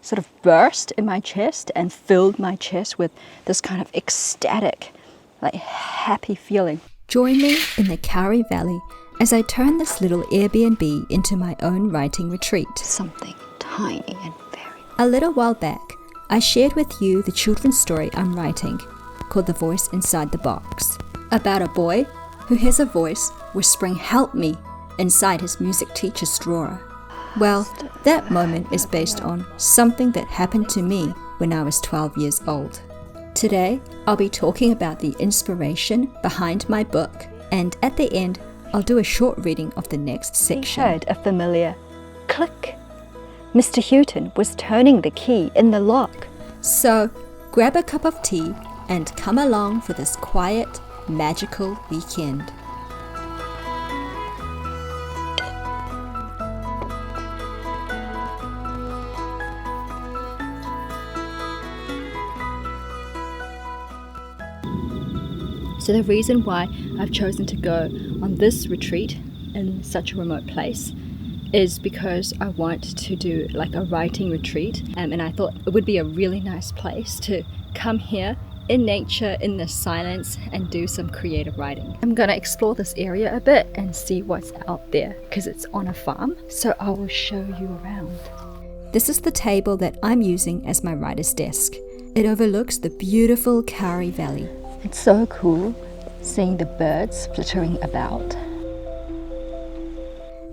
sort of burst in my chest and filled my chest with this kind of ecstatic, like happy feeling. Join me in the Kauri Valley as I turn this little Airbnb into my own writing retreat. Something tiny and very... A little while back, I shared with you the children's story I'm writing, called The Voice Inside the Box, about a boy who hears a voice whispering "help me" inside his music teacher's drawer. Well, that moment is based on something that happened to me when I was 12 years old. Today, I'll be talking about the inspiration behind my book, and at the end, I'll do a short reading of the next section. He heard a familiar click. Mr. Houghton was turning the key in the lock. So, grab a cup of tea and come along for this quiet, magical weekend. So the reason why I've chosen to go on this retreat in such a remote place is because I want to do like a writing retreat, and I thought it would be a really nice place to come here in nature, in the silence, and do some creative writing. I'm gonna explore this area a bit and see what's out there because it's on a farm, so I will show you around. This is the table that I'm using as my writer's desk. It overlooks the beautiful Kauri Valley. It's so cool seeing the birds flittering about.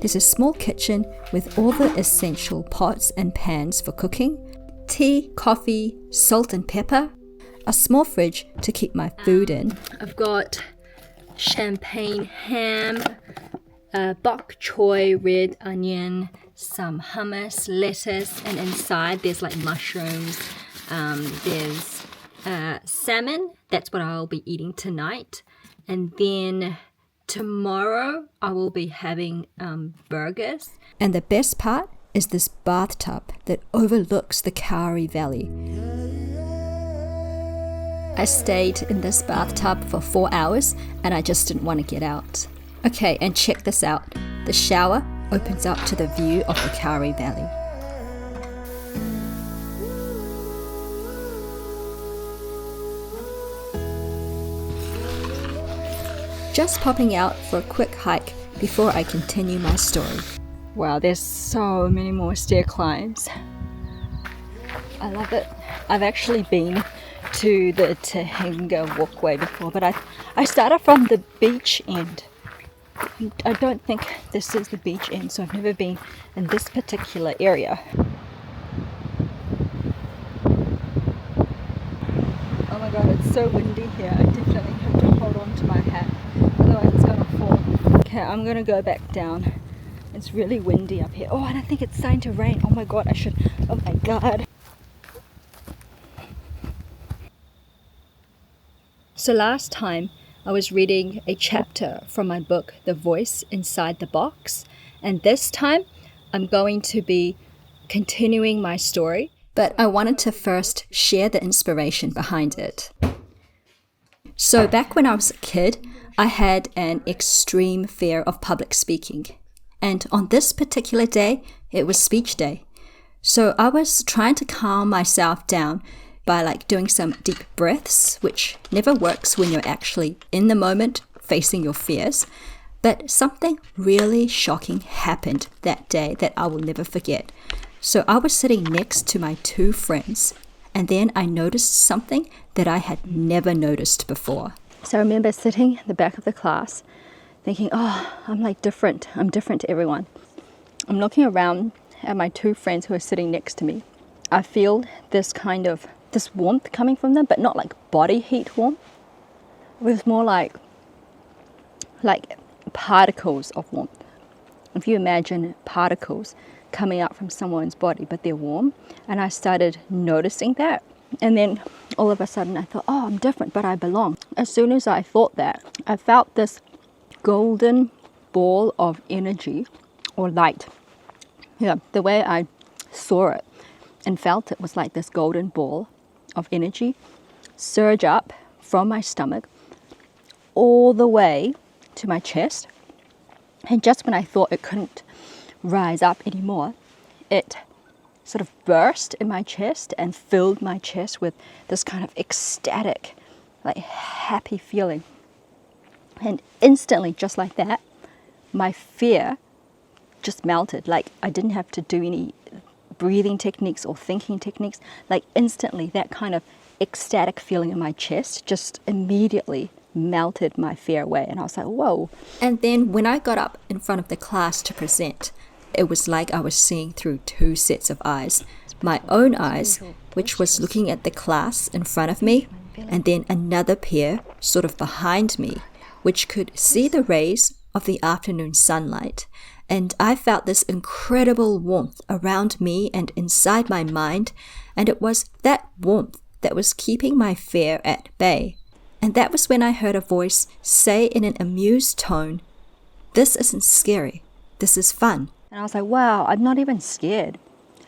There's a small kitchen with all the essential pots and pans for cooking, tea, coffee, salt and pepper, a small fridge to keep my food in. I've got champagne ham, bok choy, red onion, some hummus, lettuce, and inside there's like mushrooms, there's salmon. That's what I'll be eating tonight. And then tomorrow I will be having burgers. And the best part is this bathtub that overlooks the Kauri Valley. I stayed in this bathtub for 4 hours and I just didn't want to get out. Okay, and check this out. The shower opens up to the view of the Kauri Valley. Just popping out for a quick hike before I continue my story. Wow, there's so many more stair climbs. I love it. I've actually been to the Tahinga walkway before, but I started from the beach end. I don't think this is the beach end, so I've never been in this particular area. Oh my god, it's so windy here. I definitely have to hold on to my hat, otherwise it's gonna fall. Okay, I'm gonna go back down. It's really windy up here. Oh, and I think it's starting to rain. Oh my god, oh my god. So last time I was reading a chapter from my book, The Voice Inside the Box, and this time I'm going to be continuing my story, but I wanted to first share the inspiration behind it. So back when I was a kid, I had an extreme fear of public speaking, and on this particular day, it was speech day. So I was trying to calm myself down by doing some deep breaths, which never works when you're actually in the moment facing your fears. But something really shocking happened that day that I will never forget. So I was sitting next to my two friends, and then I noticed something that I had never noticed before. So I remember sitting in the back of the class thinking, oh, I'm different. I'm different to everyone. I'm looking around at my two friends who are sitting next to me. I feel this warmth coming from them, but not like body heat warmth. It was more like particles of warmth. If you imagine particles coming out from someone's body, but they're warm. And I started noticing that. And then all of a sudden I thought, oh, I'm different, but I belong. As soon as I thought that, I felt this golden ball of energy or light. Yeah, the way I saw it and felt it was like this golden ball of energy surge up from my stomach all the way to my chest. And just when I thought it couldn't rise up anymore, it sort of burst in my chest and filled my chest with this kind of ecstatic, like happy feeling. And instantly, just like that, my fear just melted. Like I didn't have to do any breathing techniques or thinking techniques. Like instantly, that kind of ecstatic feeling in my chest just immediately melted my fear away. And I was like, whoa. And then when I got up in front of the class to present, it was like I was seeing through two sets of eyes. My own eyes, which was looking at the class in front of me, and then another pair sort of behind me, which could see the rays of the afternoon sunlight. And I felt this incredible warmth around me and inside my mind, and it was that warmth that was keeping my fear at bay. And that was when I heard a voice say in an amused tone, "This isn't scary, this is fun." And I was like, wow, I'm not even scared.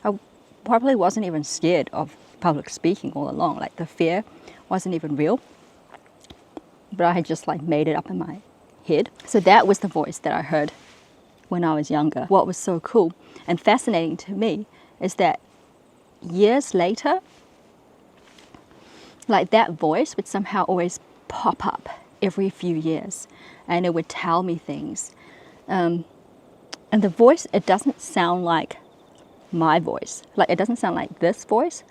I probably wasn't even scared of public speaking all along. Like the fear wasn't even real, but I had just like made it up in my head. So that was the voice that I heard when I was younger. What was so cool and fascinating to me is that years later, like that voice would somehow always pop up every few years, and it would tell me things. And the voice, it doesn't sound like my voice. Like it doesn't sound like this voice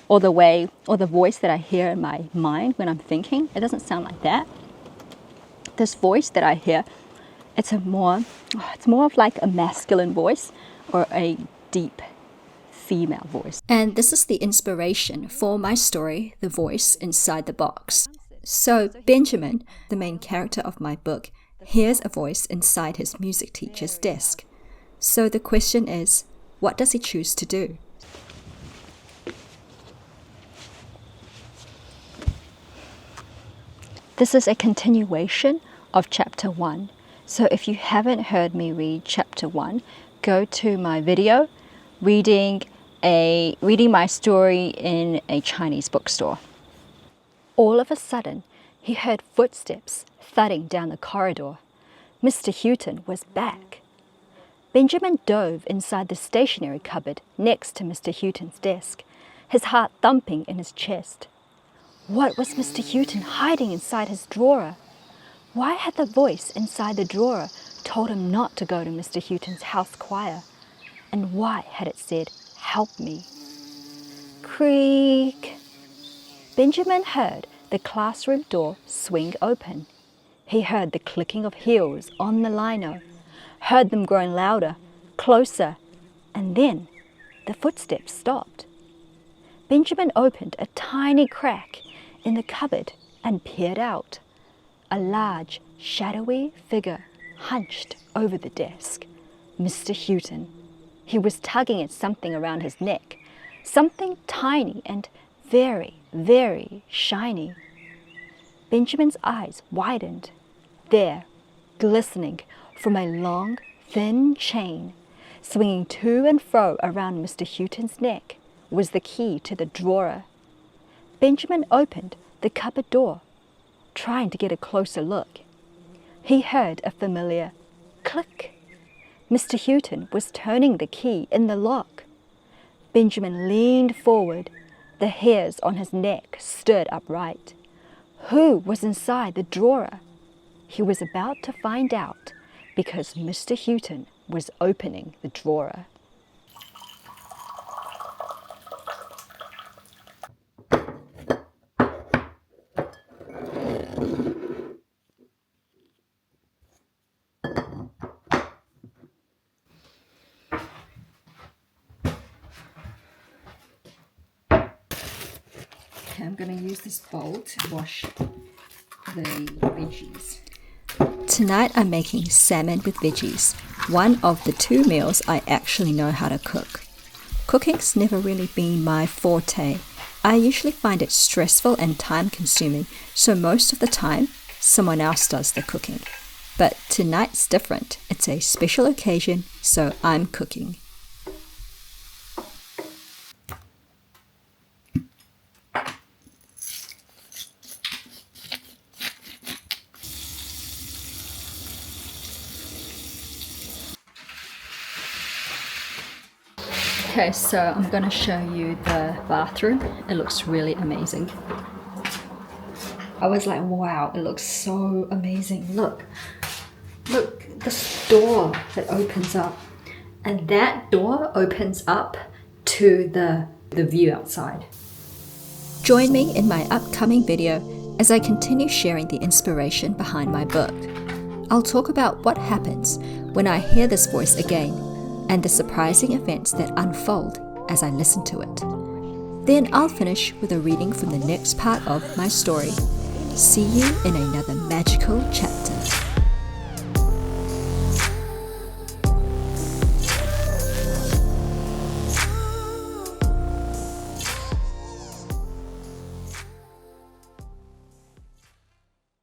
or the voice that I hear in my mind when I'm thinking. It doesn't sound like that. This voice that I hear, it's more of like a masculine voice or a deep female voice. And this is the inspiration for my story, The Voice Inside the Box. So Benjamin, the main character of my book, hears a voice inside his music teacher's desk. So the question is, what does he choose to do? This is a continuation of chapter 1. So if you haven't heard me read chapter 1, go to my video reading my story in a Chinese bookstore. All of a sudden, he heard footsteps thudding down the corridor. Mr. Houghton was back. Benjamin dove inside the stationery cupboard next to Mr. Houghton's desk, his heart thumping in his chest. What was Mr. Houghton hiding inside his drawer? Why had the voice inside the drawer told him not to go to Mr. Houghton's house choir? And why had it said, "Help me"? Creak! Benjamin heard the classroom door swing open. He heard the clicking of heels on the lino, heard them growing louder, closer, and then the footsteps stopped. Benjamin opened a tiny crack in the cupboard and peered out. A large, shadowy figure hunched over the desk. Mr. Houghton. He was tugging at something around his neck, something tiny and very, very shiny. Benjamin's eyes widened. There, glistening from a long, thin chain, swinging to and fro around Mr. Houghton's neck, was the key to the drawer. Benjamin opened the cupboard door, trying to get a closer look. He heard a familiar click. Mr. Houghton was turning the key in the lock. Benjamin leaned forward. The hairs on his neck stood upright. Who was inside the drawer? He was about to find out because Mr. Houghton was opening the drawer. I'm going to use this bowl to wash the veggies. Tonight I'm making salmon with veggies, one of the 2 meals I actually know how to cook. Cooking's never really been my forte. I usually find it stressful and time-consuming, so most of the time someone else does the cooking. But tonight's different. It's a special occasion, so I'm cooking. Okay, so I'm gonna show you the bathroom. It looks really amazing. I was like, wow, it looks so amazing. Look, this door that opens up. And that door opens up to the view outside. Join me in my upcoming video as I continue sharing the inspiration behind my book. I'll talk about what happens when I hear this voice again and the surprising events that unfold as I listen to it. Then I'll finish with a reading from the next part of my story. See you in another magical chapter.